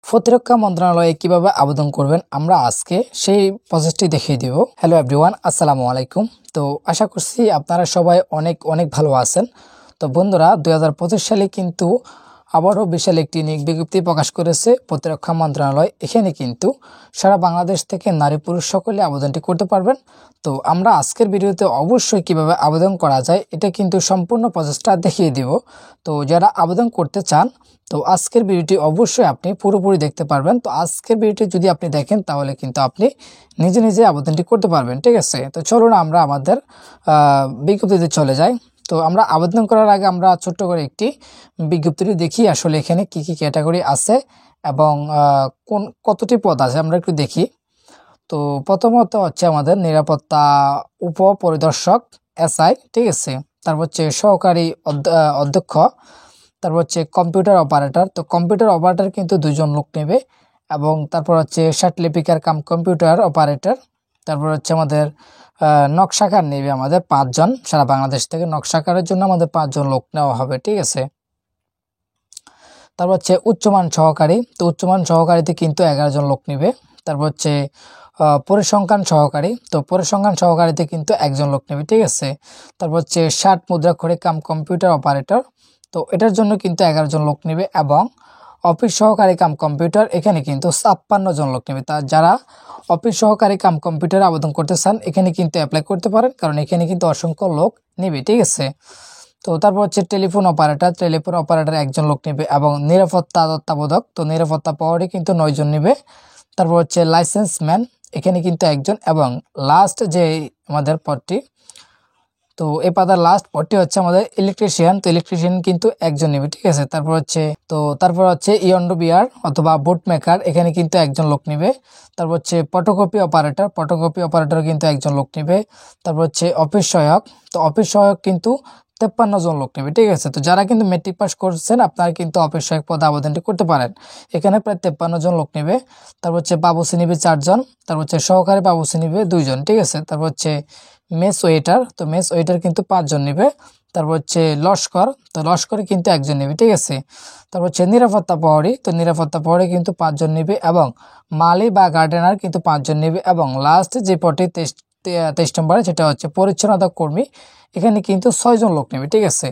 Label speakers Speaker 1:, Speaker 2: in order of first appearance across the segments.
Speaker 1: প্রতিরক্ষা মন্ত্রণালয়ে কিভাবে আবেদন করবেন আমরা আজকে সেই প্রসেসটি দেখিয়ে দিব। হ্যালো এভরিওয়ান, আসসালামু আলাইকুম। তো আশা করছি আপনারা সবাই অনেক অনেক ভালো আছেন। তো বন্ধুরা, 2025 সালে কিন্তু আবারও বিশাল একটি নিয়োগ বিজ্ঞপ্তি প্রকাশ করেছে প্রতিরক্ষা মন্ত্রণালয়। এখানে কিন্তু সারা বাংলাদেশ থেকে নারী পুরুষ সকলে আবেদনটি করতে পারবেন। তো আমরা আজকের ভিডিওতে অবশ্যই কিভাবে আবেদন করা যায় এটা কিন্তু সম্পূর্ণ প্রসেসটা দেখিয়ে দিব। তো যারা আবেদন করতে চান তো আজকের ভিডিওটি অবশ্যই আপনি পুরোপুরি দেখতে পারবেন। তো আজকের ভিডিওটি যদি আপনি দেখেন তাহলে কিন্তু আপনি নিজে নিজে আবেদনটি করতে পারবেন, ঠিক আছে। তো চলুন আমরা আমাদের বিজ্ঞপ্তিতে চলে যাই। তো আমরা আবেদন করার আগে আমরা ছোট্ট করে একটি বিজ্ঞপ্তিটি দেখি আসলে এখানে কি কি ক্যাটাগরি আছে এবং কতটি পদ আছে আমরা একটু দেখি। তো প্রথমত হচ্ছে আমাদের নিরাপত্তা উপপরিদর্শক SI, ঠিক আছে। তারপর হচ্ছে সহকারী অধ্যক্ষ, তারপর হচ্ছে কম্পিউটার অপারেটর। তো কম্পিউটার অপারেটর কিন্তু 2 জন লোক নেবে এবং তারপর হচ্ছে সার্টিফিকেট কাম কম্পিউটার অপারেটর। তারপর হচ্ছে আমাদের নকশাকার নেবে আমাদের 5 জন, সারা বাংলাদেশ থেকে নকশাকারের জন্য আমাদের 5 জন লোক নেওয়া হবে, ঠিক আছে। তারপর হচ্ছে উচ্চমান সহকারী। তো উচ্চমান সহকারীতে কিন্তু 11 জন লোক নেবে। তারপর হচ্ছে পরিসংখ্যান সহকারী। তো পরিসংখ্যান সহকারীতে কিন্তু 1 জন লোক নেবে, ঠিক আছে। তারপর হচ্ছে 60 মুদ্রাক্ষরিক কাম কম্পিউটার অপারেটর। তো এটার জন্য কিন্তু 11 জন লোক নেবে এবং অফিস সহকারী কাম কম্পিউটার এখানে কিন্তু 56 জন লোক নেবে। তা যারা অফিস সহকারী কাম কম্পিউটার আবেদন করতে চান এখানে কিন্তু অ্যাপ্লাই করতে পারেন, কারণ এখানে কিন্তু অসংখ্য লোক নেবে, ঠিক আছে। তো তারপর হচ্ছে টেলিফোন অপারেটর। টেলিফোন অপারেটর 1 জন লোক নেবে এবং নিরাপত্তা তত্ত্বাবধায়ক। তো নিরাপত্তা পাওয়ারে কিন্তু 9 জন নেবে। তারপর হচ্ছে লাইসেন্সম্যান, এখানে কিন্তু 1 জন এবং লাস্ট যে আমাদের পদটি, তো এই পাতার লাস্ট পদটি হচ্ছে আমাদের ইলেকট্রিশিয়ান। তো ইলেকট্রিশিয়ান কিন্তু 1 জন নেবে, ঠিক আছে। তারপর হচ্ছে ইয়ন্ডো বিয়ার অথবা বুট মেকার, এখানে কিন্তু 1 জন লোক নেবে। তারপর হচ্ছে ফটোকপি অপারেটর। ফটোকপি অপারেটর কিন্তু 1 জন লোক নেবে। তারপর হচ্ছে অফিস সহায়ক। তো অফিস সহায়ক কিন্তু 53 জন লোক নেবে, ঠিক আছে। তো যারা কিন্তু মেট্রিক পাস করছেন আপনারা কিন্তু অফিস সহায়ক পদে আবেদনটি করতে পারেন। এখানে প্রায় 53 জন লোক নেবে। তারপর হচ্ছে বাবুসি নেবে 4 জন। তারপর হচ্ছে সহকারী বাবুসি নেবে 2 জন, ঠিক আছে। তারপর হচ্ছে মেস ওয়েটার। তো মেস ওয়েটার কিন্তু 5 জন নেবে। তারপর হচ্ছে লস্কর। তো লস্করে কিন্তু 1 জন নেবে, ঠিক আছে। তারপর হচ্ছে নিরাপত্তা প্রহরী। তো নিরাপত্তা প্রহরী কিন্তু 5 জন নেবে এবং মালি বা গার্ডেনার কিন্তু 5 জন নেবে এবং লাস্ট যে পদটি 23 নম্বরে সেটা হচ্ছে পরিচ্ছন্নতা কর্মী, এখানে কিন্তু 6 জন লোক নেবে, ঠিক আছে।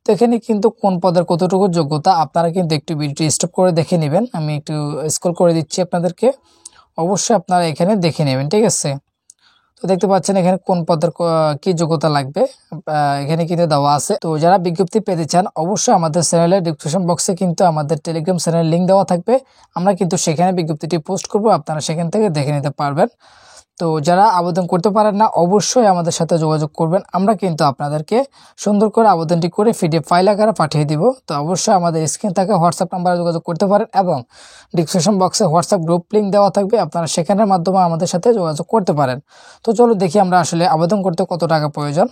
Speaker 1: তো এখানে কিন্তু কোন পদের কতটুকু যোগ্যতা আপনারা কিন্তু একটু ভিডিওটি স্টপ করে দেখে নেবেন। আমি একটু স্ক্রল করে দিচ্ছি আপনাদেরকে, অবশ্যই আপনারা এখানে দেখে নেবেন, ঠিক আছে। তো দেখতে পাচ্ছেন এখানে কোন পদের কি যোগ্যতা লাগবে এখানে কিন্তু দেওয়া আছে। তো যারা বিজ্ঞপ্তি পেতে চান অবশ্যই আমাদের চ্যানেলের ডিসক্রিপশন বক্সে কিন্তু আমাদের টেলিগ্রাম চ্যানেলের লিঙ্ক দেওয়া থাকবে। আমরা কিন্তু সেখানে বিজ্ঞপ্তিটি পোস্ট করব, আপনারা সেখান থেকে দেখে নিতে পারবেন। তো যারা আবেদন করতে পারেন না অবশ্যই আমাদের সাথে যোগাযোগ করবেন, আমরা কিন্তু আপনাদেরকে সুন্দর করে আবেদনটি করে PDF ফাইল আকারে পাঠিয়ে দিব। তো অবশ্যই আমাদের স্ক্রিন থেকে হোয়াটসঅ্যাপ নাম্বারে যোগাযোগ করতে পারেন এবং ডিসক্রিপশন বক্সে হোয়াটসঅ্যাপ গ্রুপ লিঙ্ক দেওয়া থাকবে, আপনারা সেখানের মাধ্যমে আমাদের সাথে যোগাযোগ করতে পারেন। তো চলো দেখি আমরা আসলে আবেদন করতে কত টাকা প্রয়োজন।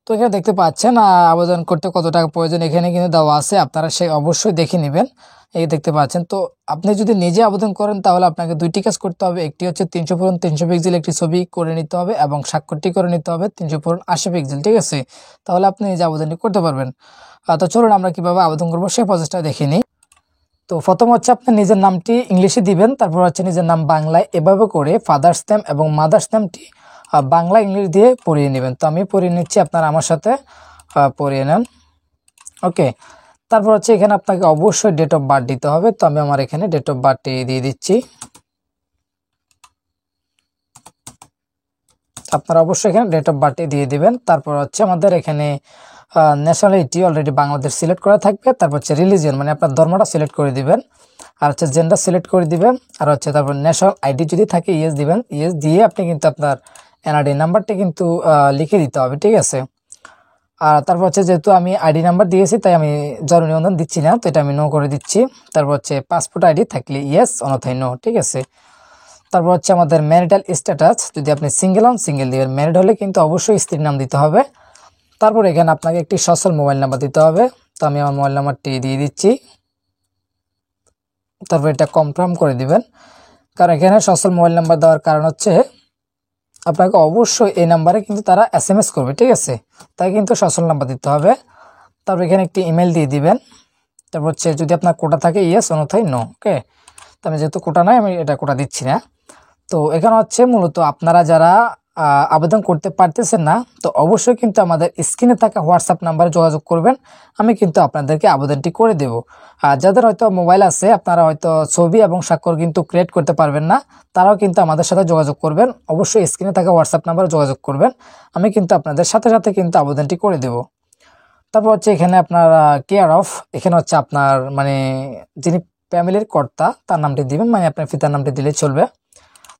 Speaker 1: তো এখানে দেখতে পাচ্ছেন আবেদন করতে কত টাকা প্রয়োজন এখানে কিন্তু দেওয়া আছে, আপনারা সে অবশ্যই দেখে নেবেন। এই দেখতে পাচ্ছেন। তো আপনি যদি নিজে আবেদন করেন তাহলে আপনাকে 2টি কাজ করতে হবে। একটি হচ্ছে 300x300 পিক্সেল একটি ছবি করে নিতে হবে এবং স্বাক্ষরটি করে নিতে হবে 300x80 পিক্সেল, ঠিক আছে। তাহলে আপনি নিজে আবেদনটি করতে পারবেন। তো চলুন আমরা কিভাবে আবেদন করবো সেই প্রসেসটা দেখে নিই। তো প্রথম হচ্ছে আপনি নিজের নামটি ইংলিশে দিবেন, তারপর হচ্ছে নিজের নাম বাংলায়, এভাবে করে ফাদার্স নেম এবং মাদার্স নেমটি বাংলা ইংলিশ দিয়ে পড়িয়ে নেবেন। তো আমি পড়িয়ে নিচ্ছি, আপনারা আমার সাথে পড়িয়ে নেন, ওকে। তারপর হচ্ছে এখানে আপনাকে অবশ্যই ডেট অফ বার্থ দিতে হবে। তো আমি আমার এখানে ডেট অফ বার্থটি দিয়ে দিচ্ছি। আপনারা অবশ্যই এখানে ডেট অফ বার্থটি দিয়ে দিবেন। তারপর হচ্ছে আমাদের এখানে ন্যাশনালিটি অলরেডি বাংলাদেশ সিলেক্ট করা থাকবে। তারপর হচ্ছে রিলিজিয়ন মানে আপনার ধর্মটা সিলেক্ট করে দিবেন, আর হচ্ছে জেন্ডার সিলেক্ট করে দিবেন, আর হচ্ছে তারপর ন্যাশনাল আইডি যদি থাকে ইয়েস দিবেন। ইয়েস দিয়ে আপনি কিন্তু আপনার NID নাম্বারটি কিন্তু লিখে দিতে হবে, ঠিক আছে। আর তারপর হচ্ছে যেহেতু আমি আইডি নাম্বার দিয়েছি তাই আমি জন্ম নিবন্ধন দিচ্ছি না, তো এটা আমি নো করে দিচ্ছি। তারপর হচ্ছে পাসপোর্ট আইডি থাকলে ইয়েস, অন্যথায় নো, ঠিক আছে। তারপর হচ্ছে আমাদের ম্যারিটাল স্ট্যাটাস, যদি আপনি সিঙ্গেল হন সিঙ্গেল দিবেন, ম্যারিড হলে কিন্তু অবশ্যই স্ত্রীর নাম দিতে হবে। তারপর এখানে আপনাকে একটি সচল মোবাইল নাম্বার দিতে হবে। তো আমি আমার মোবাইল নাম্বারটি দিয়ে দিচ্ছি। তারপর এটা কনফার্ম করে দিবেন, কারণ এখানে সচল মোবাইল নাম্বার দেওয়ার কারণ হচ্ছে আপনাকে অবশ্যই এই নাম্বারে কিন্তু তারা SMS করবে, ঠিক আছে। তাই কিন্তু সচল নাম্বার দিতে হবে। তারপর এখানে একটি ইমেল দিয়ে দিবেন। তো তারপর হচ্ছে যদি আপনার কোটা থাকে ইয়েস, অন্যথায় নো। ওকে, তো আমি যেহেতু কোটা নাই আমি এটা কোটা দিচ্ছি না। তো এখানে হচ্ছে মূলত আপনারা যারা আবেদন করতে পারতেছেন না, তো অবশ্যই কিন্তু আমাদের স্ক্রিনে থাকা হোয়াটসঅ্যাপ নাম্বারে যোগাযোগ করবেন, আমি কিন্তু আপনাদেরকে আবেদনটি করে দেব। আর যাদের হয়তো মোবাইল আছে, আপনারা হয়তো ছবি এবং স্বাক্ষর কিন্তু ক্রিয়েট করতে পারবেন না, তারাও কিন্তু আমাদের সাথে যোগাযোগ করবেন। অবশ্যই স্ক্রিনে থাকা হোয়াটসঅ্যাপ নাম্বারে যোগাযোগ করবেন, আমি কিন্তু আপনাদের সাথে সাথে কিন্তু আবেদনটি করে দেব। তারপর হচ্ছে এখানে আপনার কেয়ার অফ, এখানে হচ্ছে আপনার মানে যিনি ফ্যামিলির কর্তা তার নামটি দিবেন, মানে আপনার পিতার নামটি দিলে চলবে।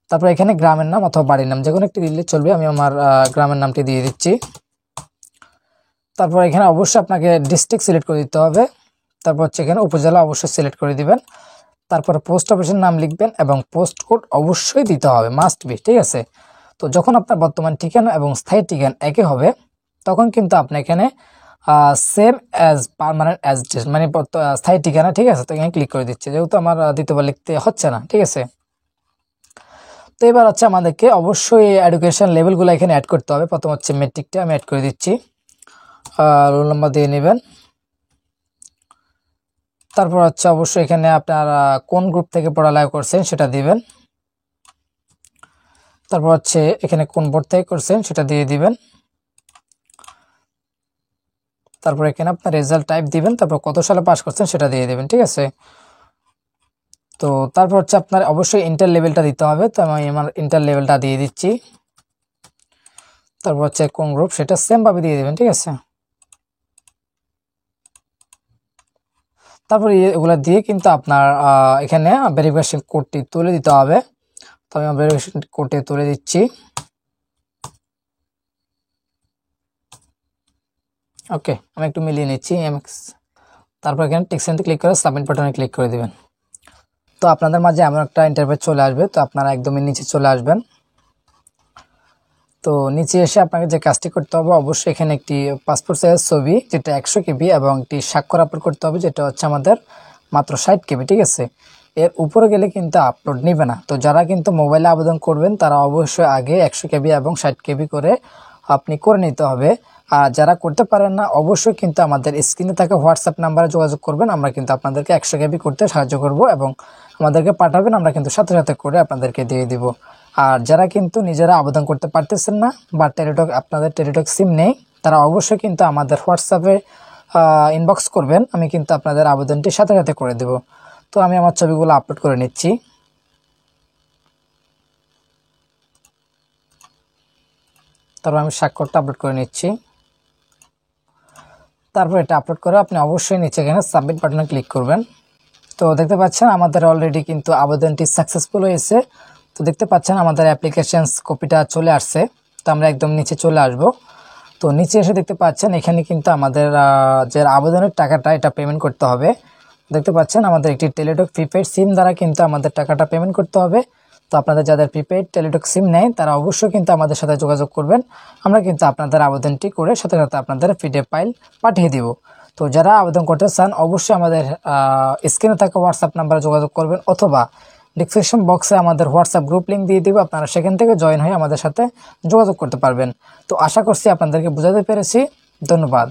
Speaker 1: তারপর এখানে গ্রামের নাম অথবা বাড়ির নাম যে কোনো একটি দিলে চলবে, আমি আমার গ্রামের নামটি দিয়ে দিচ্ছি। তারপর এখানে অবশ্যই আপনাকে ডিস্ট্রিক্ট সিলেক্ট করে দিতে হবে। তারপর হচ্ছে এখানে উপজেলা অবশ্যই সিলেক্ট করে দিবেন। তারপর পোস্ট অফিসের নাম লিখবেন এবং পোস্ট কোড অবশ্যই দিতে হবে, মাস্ট বি, ঠিক আছে। তো যখন আপনার বর্তমান ঠিকানা এবং স্থায়ী ঠিকানা একই হবে, তখন কিন্তু আপনি এখানে সেম অ্যাজ পার্মানেন্ট অ্যাড্রেস মানে স্থায়ী ঠিকানা, ঠিক আছে। তো এখানে ক্লিক করে দিচ্ছি, যেহেতু আমার দ্বিতীয়বার লিখতে হচ্ছে না, ঠিক আছে। তো এবার হচ্ছে আমাদেরকে অবশ্যই এডুকেশন লেভেলগুলো এখানে অ্যাড করতে হবে। প্রথম হচ্ছে মেট্রিকটা আমি অ্যাড করে দিচ্ছি, রোল নাম্বার দিয়ে নেবেন। তারপর হচ্ছে অবশ্যই এখানে আপনার কোন গ্রুপ থেকে পড়ালেখা করছেন সেটা দিবেন। তারপর হচ্ছে এখানে কোন বোর্ড থেকে করছেন সেটা দিয়ে দিবেন। তারপর এখানে আপনার রেজাল্ট টাইপ দিবেন, তারপর কত সালে পাস করছেন সেটা দিয়ে দেবেন, ঠিক আছে। তো তারপর হচ্ছে আপনার অবশ্যই ইন্টার লেভেলটা দিতে হবে, তো আমি আমার ইন্টার লেভেলটা দিয়ে দিচ্ছি। তারপর হচ্ছে কোন গ্রুপ সেটা সেম ভাবে দিয়ে দেবেন, ঠিক আছে। তারপর এগুলা দিয়ে কিন্তু আপনার এখানে ভেরিফিকেশন কোডটি তুলে দিতে হবে, তো আমি ভেরিফিকেশন কোডটি তুলে দিচ্ছি। ওকে, আমি একটু মিলিয়ে নিচ্ছি এমএক্স। তারপর এখানে টেক্সট ক্লিক করে সাবমিট বাটনে ক্লিক করে দিবেন। তো আপনাদের মাঝে এমন একটা ইন্টারফেস চলে আসবে, তো আপনারা একদমই নিচে চলে আসবেন। তো নিচে এসে আপনাকে যে কাজটি করতে হবে, অবশ্যই এখানে একটি পাসপোর্ট সাইজ ছবি যেটা 100 কেবি এবং একটি স্বাক্ষর আপলোড করতে হবে যেটা হচ্ছে আমাদের মাত্র 60 কেবি, ঠিক আছে। এর উপরে গেলে কিন্তু আপলোড নেবে না। তো যারা কিন্তু মোবাইলে আবেদন করবেন তারা অবশ্যই আগে 100 কেবি এবং 60 কেবি করে আপনি করে নিতে হবে। আর যারা করতে পারেন না, অবশ্যই কিন্তু আমাদের স্ক্রিনে থাকা হোয়াটসঅ্যাপ নাম্বারে যোগাযোগ করবেন, আমরা কিন্তু আপনাদেরকে 100 কেবি করতে সাহায্য করব এবং আমাদেরকে পাঠাবেন, আমরা কিন্তু সাথে সাথে করে আপনাদেরকে দিয়ে দিব। আর যারা কিন্তু নিজেরা আবেদন করতে পারতেছেন না বা টেলিটক আপনাদের টেলিটক সিম নেই, তারা অবশ্যই কিন্তু আমাদের হোয়াটসঅ্যাপে ইনবক্স করবেন, আমি কিন্তু আপনাদের আবেদনটি সাথে সাথে করে দেব। তো আমি আমার ছবিগুলো আপলোড করে নিচ্ছি। তারপর আমি স্বাক্ষরটা আপলোড করে নিচ্ছি। তারপর এটা আপলোড করে আপনি অবশ্যই নিচে এখানে সাবমিট বাটনে ক্লিক করবেন। তো দেখতে পাচ্ছেন আমাদের অলরেডি কিন্তু আবেদনটি সাকসেসফুল হয়েছে। তো দেখতে পাচ্ছেন আমাদের অ্যাপ্লিকেশনস কপিটা চলে আসছে। তো আমরা একদম নিচে চলে আসব। তো নিচে এসে দেখতে পাচ্ছেন এখানে কিন্তু আমাদের যে আবেদনের টাকাটা এটা পেমেন্ট করতে হবে। দেখতে পাচ্ছেন আমাদের একটি টেলিটক প্রিপেড সিম দ্বারা কিন্তু আমাদের টাকাটা পেমেন্ট করতে হবে। তো আপনাদের যাদের প্রিপেড টেলিটক সিম নেই তারা অবশ্যই কিন্তু আমাদের সাথে যোগাযোগ করবেন, আমরা কিন্তু আপনাদের আবেদনটি করে সাথে সাথে আপনাদের পিডিএফ ফাইল পাঠিয়ে দিব। তো যারা আবেদন করতে চান অবশ্যই আমাদের স্ক্রিনে থাকা হোয়াটসঅ্যাপ নাম্বারে যোগাযোগ করবেন, অথবা ডিসক্রিপশন বক্সে আমাদের হোয়াটসঅ্যাপ গ্রুপ লিঙ্ক দিয়ে দিব, আপনারা সেখান থেকে জয়েন হয়ে আমাদের সাথে যোগাযোগ করতে পারবেন। তো আশা করছি আপনাদেরকে বোঝাতে পেরেছি। ধন্যবাদ।